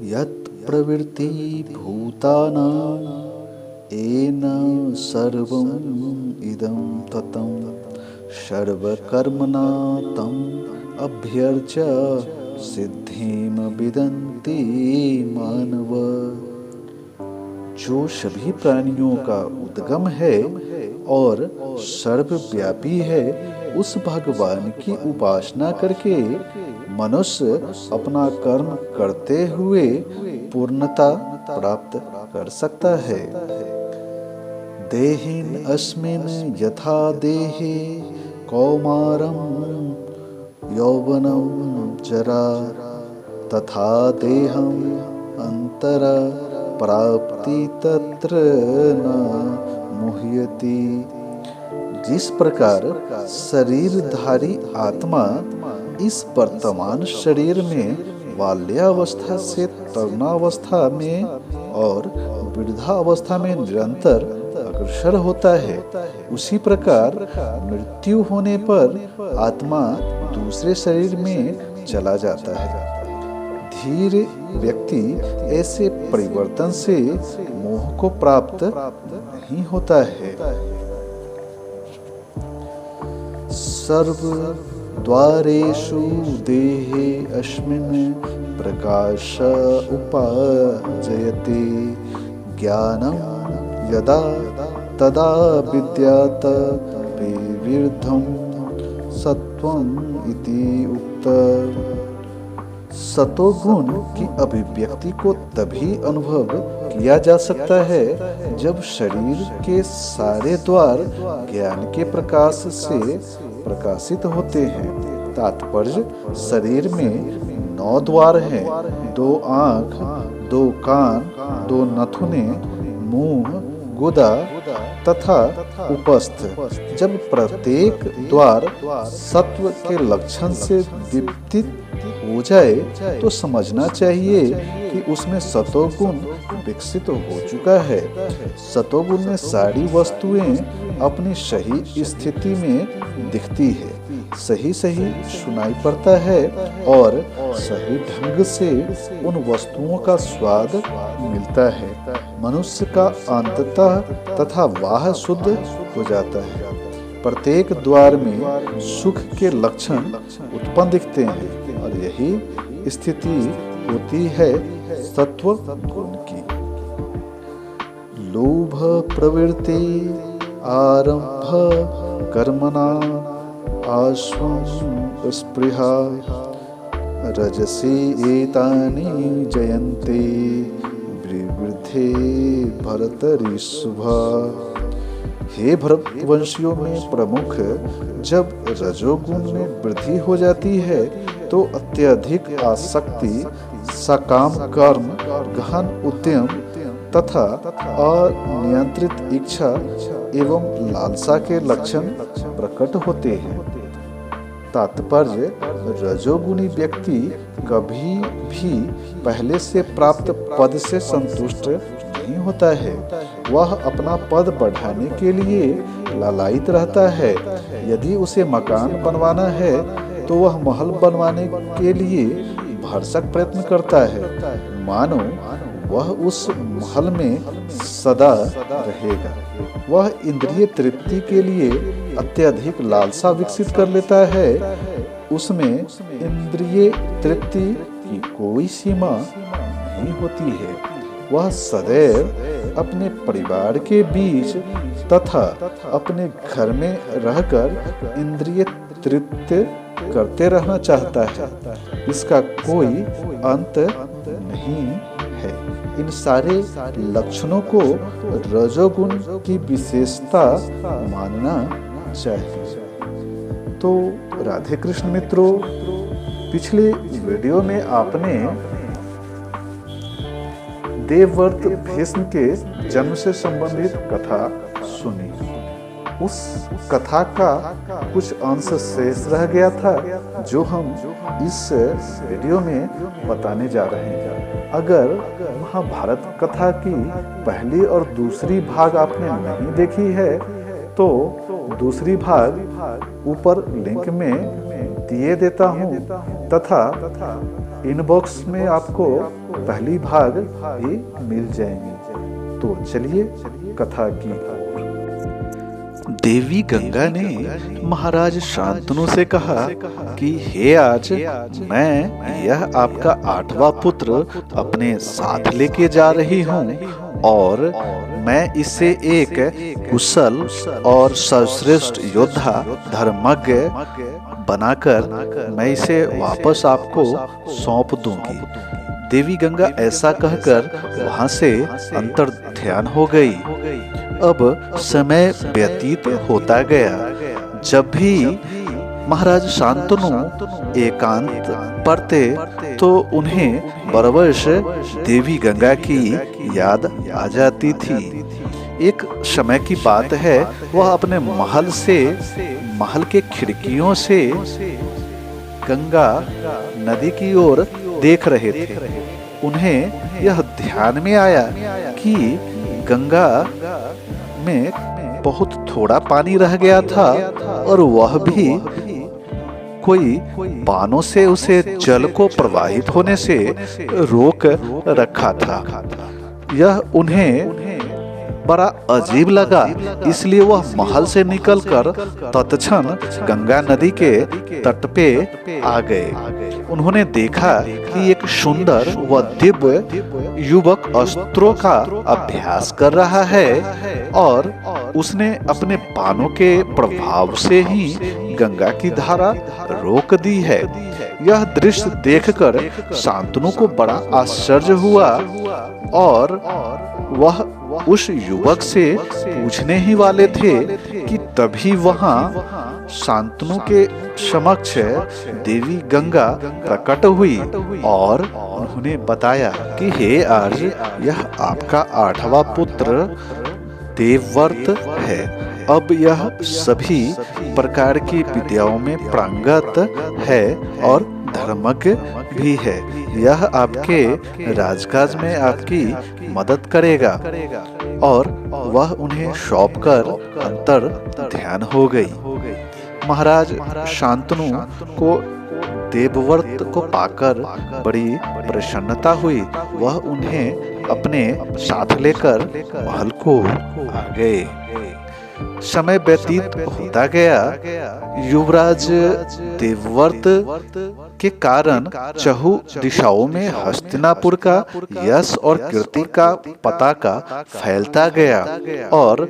यत् प्रवृत्ति भूतानां येन सर्वम् इदं ततं सर्वकर्मणा तम् अभ्यर्च्य सिद्धिं विदन्ति मानव। जो सभी प्राणियों का उद्गम है और सर्वव्यापी है, उस भगवान की उपासना करके मनुष्य अपना कर्म करते हुए पूर्णता प्राप्त कर सकता है। देहिन अस्मिन् यथा देहे कौमारं यौवनं जरा तथा देहं अंतरा प्राप्ति तत्र न मुह्यति। जिस प्रकार शरीरधारी आत्मा इस वर्तमान शरीर में बाल्यावस्था से तरुणावस्था में और वृद्धावस्था में निरंतर अग्रसर होता है, उसी प्रकार मृत्यु होने पर आत्मा दूसरे शरीर में चला जाता है। धीर व्यक्ति ऐसे परिवर्तन से मोह को प्राप्त नहीं होता है। सर्व द्वारेषु देहे अस्मिन् प्रकाश उपाजयते ज्ञानं यदा तदा विद्यात् विवृद्धं सत्वं इति उक्तः। सतोगुण की अभिव्यक्ति को तभी अनुभव किया जा सकता है जब शरीर के सारे द्वार ज्ञान के प्रकाश से प्रकाशित होते हैं। तात्पर्य, शरीर में 9 द्वार हैं, 2 आँख, 2 कान, 2 नथुने, मुंह, गुदा तथा उपस्थ। जब प्रत्येक द्वार सत्व के लक्षण से दीप्तित हो जाए तो समझना चाहिए कि उसमें सतोगुण विकसित हो चुका है। सतोगुण में सारी वस्तुएं अपनी सही स्थिति में दिखती है, सही सुनाई पड़ता है और सही ढंग से उन वस्तुओं का स्वाद मिलता है। मनुष्य का अंततः तथा वाह शुद्ध हो जाता है। प्रत्येक द्वार में सुख के लक्षण उत्पन्न दिखते हैं और यही स्थिति होती है सत्व गुण की। लोभ प्रवृत्ति आरंभ कर्मणा आश्वं स्पृहा रजसी एतानि जयन्ते विवृद्धे भरतऋषभा। हे भरतवंशियों में प्रमुख, जब रजोगुण में वृद्धि हो जाती है तो अत्यधिक आसक्ति, सकाम कर्म, गहन उद्यम तथा अनियंत्रित इच्छा एवं लालसा के लक्षण प्रकट होते हैं। तात्पर्य, रजोगुणी व्यक्ति कभी भी पहले से प्राप्त पद से संतुष्ट नहीं होता है। वह अपना पद बढ़ाने के लिए लालायित रहता है। यदि उसे मकान बनवाना है तो वह महल बनवाने के लिए भरसक प्रयत्न करता है, मानो वह उस महल में सदा रहेगा। वह इंद्रिय तृप्ति के लिए अत्यधिक लालसा विकसित कर लेता है। उसमें इंद्रिय तृप्ति की कोई सीमा नहीं होती है। वह सदैव अपने परिवार के बीच तथा अपने घर में रहकर इंद्रिय तृप्ति करते रहना चाहता है। इसका कोई अंत नहीं है। इन सारे लक्षणों को रजोगुण की विशेषता मानना चाहिए। तो राधे कृष्ण मित्रों, पिछले वीडियो में आपने देवव्रत भीष्म के जन्म से संबंधित कथा सुनी। उस कथा का कुछ अंश शेष रह गया था जो हम इस वीडियो में बताने जा रहे हैं। अगर महाभारत कथा की पहली और दूसरी भाग आपने नहीं देखी है तो दूसरी भाग ऊपर लिंक में दिए देता हूँ तथा इनबॉक्स में आपको पहली भाग भी मिल जाएंगी। तो चलिए कथा की ओर। देवी गंगा ने महाराज शांतनु से कहा कि हे आज मैं यह आपका 8वां पुत्र अपने साथ लेके जा रही हूँ और मैं इसे एक कुशल और सर्वश्रेष्ठ योद्धा धर्मज्ञ बनाकर मैं इसे वापस आपको सौंप दूंगी। देवी गंगा ऐसा कहकर वहां से अंतर ध्यान हो गई। अब समय व्यतीत होता गया। जब भी महाराज शांतनु एकांत पड़ते तो उन्हें बरबस देवी गंगा की याद आ जाती थी। एक समय की बात है, वह अपने महल के खिड़कियों से गंगा नदी की ओर देख रहे थे। उन्हें यह ध्यान में आया कि गंगा में बहुत थोड़ा पानी रह गया था और वह भी कोई बानों से उसे जल को प्रवाहित होने से रोक रखा था। यह उन्हें बड़ा अजीब लगा, इसलिए वह महल से निकलकर तत्क्षण गंगा नदी के तट पे आ गए। उन्होंने देखा कि एक सुंदर व दिव्य युवक अस्त्रों का अभ्यास कर रहा है और उसने अपने बाणों के प्रभाव से ही गंगा की धारा रोक दी है। यह दृश्य देखकर शांतनु को बड़ा आश्चर्य हुआ और वह उस युवक से पूछने ही वाले थे कि तभी वहां शांतनु के समक्ष देवी गंगा प्रकट हुई और उन्होंने बताया कि हे आर्य, यह आपका 8वां पुत्र देवव्रत है। अब यह सभी प्रकार की विद्याओं में पारंगत है और धर्मज्ञ भी है। यह आपके राजकाज में आपकी मदद करेगा। और वह उन्हें सौंप कर अंतर ध्यान हो गई। महाराज शांतनु को देवव्रत को पाकर बड़ी प्रसन्नता हुई। वह उन्हें अपने साथ लेकर महल को आ गए। समय व्यतीत होता गया। युवराज देवव्रत के कारण चहु दिशाओं में हस्तिनापुर का यश और कीर्ति का पताका फैलता गया और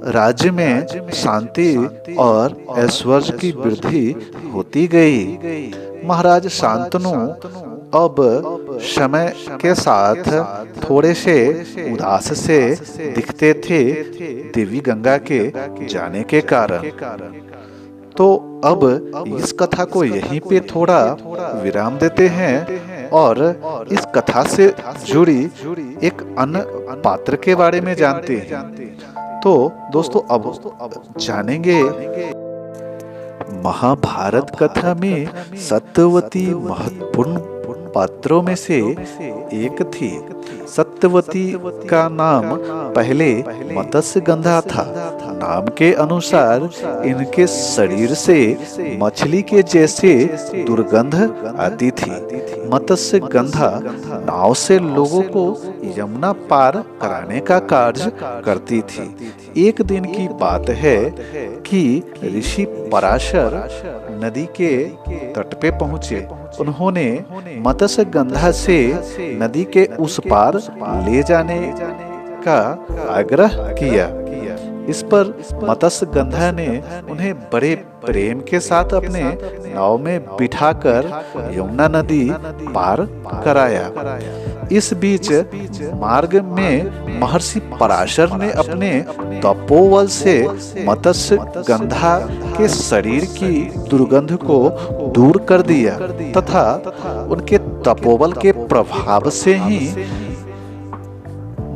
राज्य में शांति और ऐश्वर्य की वृद्धि होती गई। महाराज शांतनु अब समय के साथ थोड़े से उदास से दिखते थे देवी गंगा के जाने के कारण। तो अब इस कथा को यहीं पे थोड़ा विराम देते हैं और इस कथा से जुड़ी एक अन्य पात्र के बारे में जानते हैं। तो दोस्तों अब जानेंगे महाभारत कथा में सत्यवती महत्वपूर्ण पात्रों में से एक थी। सत्यवती का नाम पहले मत्स्यगंधा था। नाम के अनुसार इनके शरीर से मछली के जैसे दुर्गंध आती थी। मत्स्यगंधा नाव से लोगों को यमुना पार कराने का कार्य करती थी। एक दिन की बात है कि ऋषि पराशर नदी के तट पे पहुंचे। उन्होंने मत्स्यगंधा से नदी के उस पार ले जाने का आग्रह किया। इस पर मत्स्यगंधा ने उन्हें बड़े प्रेम के साथ अपने नाव में बिठाकर यमुना नदी पार कराया। इस बीच मार्ग में महर्षि पराशर ने अपने तपोबल से मत्स्यगंधा के शरीर की दुर्गंध को दूर कर दिया तथा उनके तपोबल के प्रभाव से ही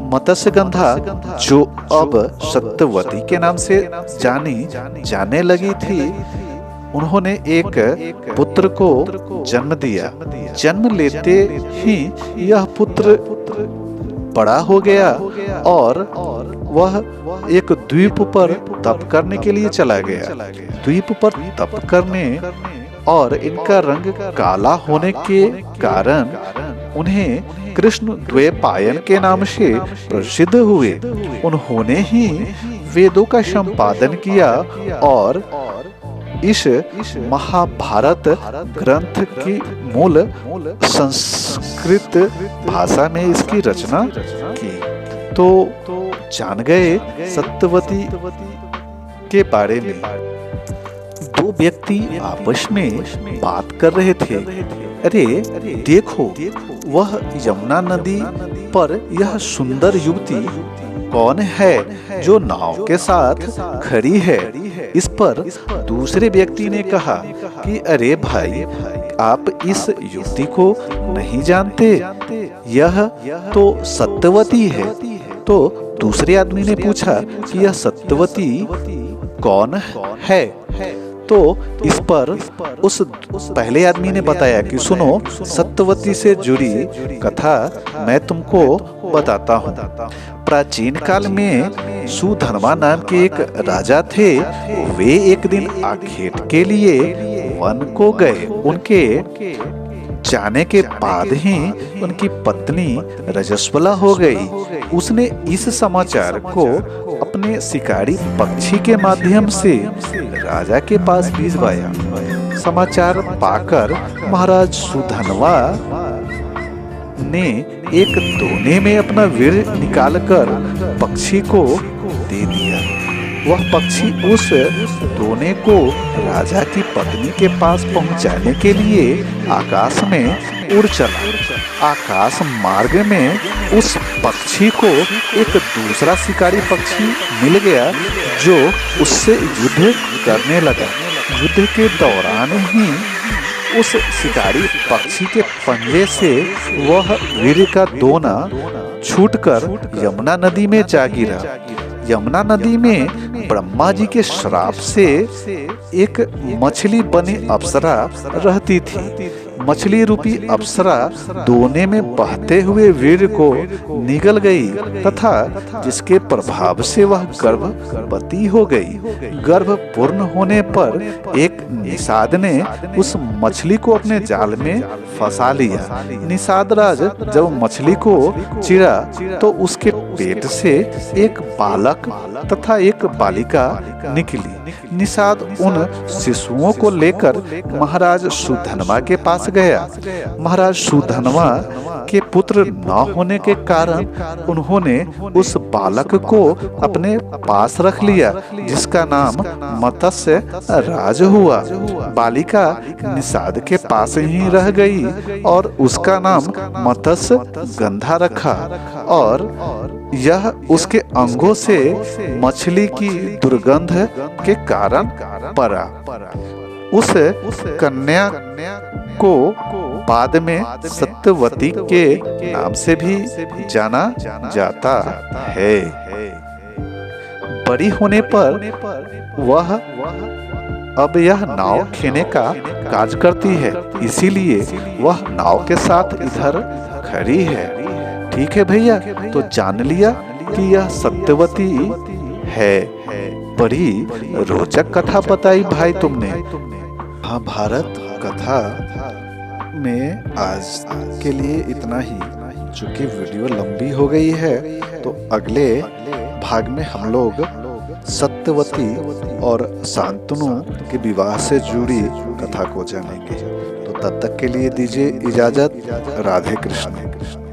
मत्स्यगंधा, जो अब सत्यवती के नाम से जाने लगी थी, उन्होंने एक पुत्र को जन्म दिया। जन्म लेते ही यह पुत्र बड़ा हो गया और वह एक द्वीप पर तप करने के लिए चला गया। द्वीप पर तप करने और इनका रंग काला होने के कारण उन्हें कृष्ण द्वैपायन के नाम से प्रसिद्ध हुए। उन्होंने ही वेदों का संपादन किया और इस महाभारत ग्रंथ की मूल संस्कृत भाषा में इसकी रचना की। तो जान गए सत्यवती के बारे में। दो व्यक्ति आपस में बात कर रहे थे। अरे देखो, वह यमुना नदी पर यह सुंदर युवती कौन है जो नाव के साथ खड़ी है? इस पर दूसरे व्यक्ति ने कहा कि अरे भाई, आप इस युवती को नहीं जानते, यह तो सत्यवती है। तो दूसरे आदमी ने पूछा कि यह सत्यवती कौन है? तो इस पर उस पहले आदमी ने बताया कि सुनो, सत्यवती से जुड़ी कथा मैं तुमको बताता हूँ। प्राचीन काल में सुधनवा नाम के एक राजा थे। वे एक दिन आखेट के लिए वन को गए। उनके जाने के बाद ही उनकी पत्नी रजस्वला हो गई। उसने इस समाचार को अपने शिकारी पक्षी के माध्यम से राजा के पास भिजवाया। समाचार पाकर महाराज सुधनवा ने एक दोने में अपना वीर निकालकर पक्षी को दे दिया। वह पक्षी उस दोने को राजा की पत्नी के पास पहुंचाने के लिए आकाश में उड़ चला। आकाश मार्ग में उस पक्षी को एक दूसरा शिकारी पक्षी मिल गया जो उससे युद्ध करने लगा। युद्ध के दौरान ही उस शिकारी पक्षी के पंजे से वह वीर का दोना छूटकर यमुना नदी में जा गिरा। यमुना नदी में ब्रह्मा जी के श्राप से एक मछली बनी अप्सरा रहती थी। मछली रूपी अप्सरा दोने में बहते हुए वीर को निगल गई तथा जिसके प्रभाव से वह गर्भवती हो गई। गर्भ पूर्ण होने पर एक निषाद ने उस मछली को अपने जाल में फंसा लिया। निषाद राज जब मछली को चिरा तो उसके पेट से एक बालक तथा एक बालिका निकली। निषाद उन शिशुओं को लेकर महाराज सुधनवा के पास गया। महाराज सुधनवा के पुत्र न होने के कारण उन्होंने उस बालक को अपने पास रख लिया, जिसका नाम मत्स्य राज हुआ। बालिका निषाद के पास ही रह गई और उसका नाम मत्स्य गंधा रखा और यह उसके अंगों से मछली की दुर्गंध के कारण पड़ा। उस कन्या को बाद में सत्यवती के नाम से भी जाना जाता है। बड़ी होने पर वह अब यह नाव खेने का कार्य करती है, इसीलिए वह नाव के साथ इधर खड़ी है। ठीक है भैया, तो जान लिया कि यह सत्यवती है। बड़ी रोचक कथा बताई भाई तुमने। महाभारत कथा में आज के लिए इतना ही। चूंकि वीडियो लंबी हो गई है तो अगले भाग में हम लोग सत्यवती और शांतनु के विवाह से जुड़ी कथा को जानेंगे। तो तब तक के लिए दीजिए इजाजत। राधे कृष्ण।